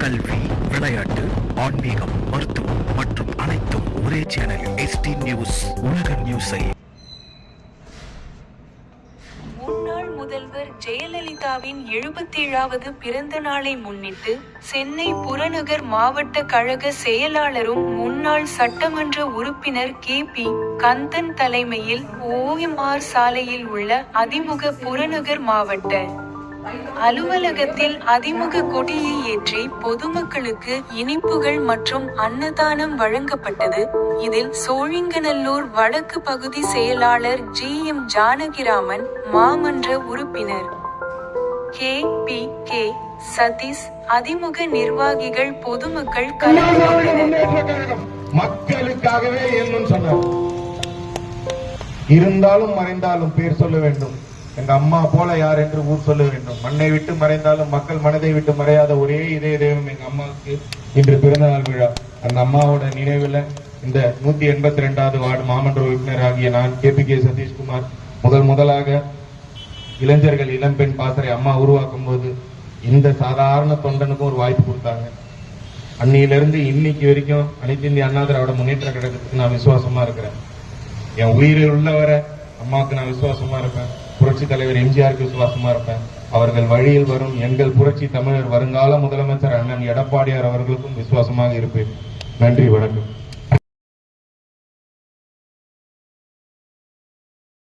கல்வி, விளையாட்டு, ஆன்மீகம், மருத்துவம் மற்றும் அனைத்தும் ஒரே சேனலில். ST நியூஸ், உலக நியூஸை. முன்னாள் முதல்வர் ஜெயலலிதாவின் 77வது பிறந்த நாளை முன்னிட்டு சென்னை புறநகர் மாவட்ட கழக செயலாளரும் முன்னாள் சட்டமன்ற உறுப்பினர் KP கந்தன் தலைமையில் OMR சாலையில் உள்ள அதிமுக புறநகர் மாவட்ட அலுவலகத்தில் அதிமுக கொடியை ஏற்றி பொதுமக்களுக்கு இனிப்புகள் மற்றும் அன்னதானம் வழங்கப்பட்டது. இதில் சோழிங்கநல்லூர் வடக்கு பகுதி செயலாளர் GM ஜானகிராமன், மாமன்ற உறுப்பினர் KP சதீஷ், அதிமுக நிர்வாகிகள், பொதுமக்கள் கலந்து கொண்டனர். மக்களுக்காகவே என்னும் சொன்னார். இருந்தாலும் மறைந்தாலும் பேர் சொல்ல வேண்டும். எங்க அம்மா போல யார் என்று ஊர் சொல்ல வேண்டும். மண்ணை விட்டு மறைந்தாலும் மக்கள் மனதை விட்டு மறையாத ஒரே இதே தெய்வம் எங்க அம்மாவுக்கு இன்று பிறந்தநாள் விழா. அந்த அம்மாவோட நினைவுல இந்த 182வது வார்டு மாமன்ற உறுப்பினர் ஆகிய நான் KP சதீஷ்குமார் முதலாக இளைஞர்கள் இளம்பெண் பாசறை அம்மா உருவாக்கும் போது இந்த சாதாரண தொண்டனுக்கும் ஒரு வாய்ப்பு கொடுத்தாங்க. அன்னியிலிருந்து இன்னைக்கு வரைக்கும் அனைத்து இந்திய அண்ணா திராவிட முன்னேற்ற கழகத்துக்கு நான் விசுவாசமா இருக்கிறேன். என் உயிரில் உள்ளவரை அம்மாவுக்கு நான் விசுவாசமா இருப்பேன். புரட்சி தலைவர் MGRக்கு விசுவாசமா இருப்பேன். அவர்கள் வழியில் வரும் எங்கள் புரட்சி தமிழர் வருங்கால முதலமைச்சர் அண்ணன் எடப்பாடியார் அவர்களுக்கும் விசுவாசமாக இருப்பேன். நன்றி, வணக்கம்.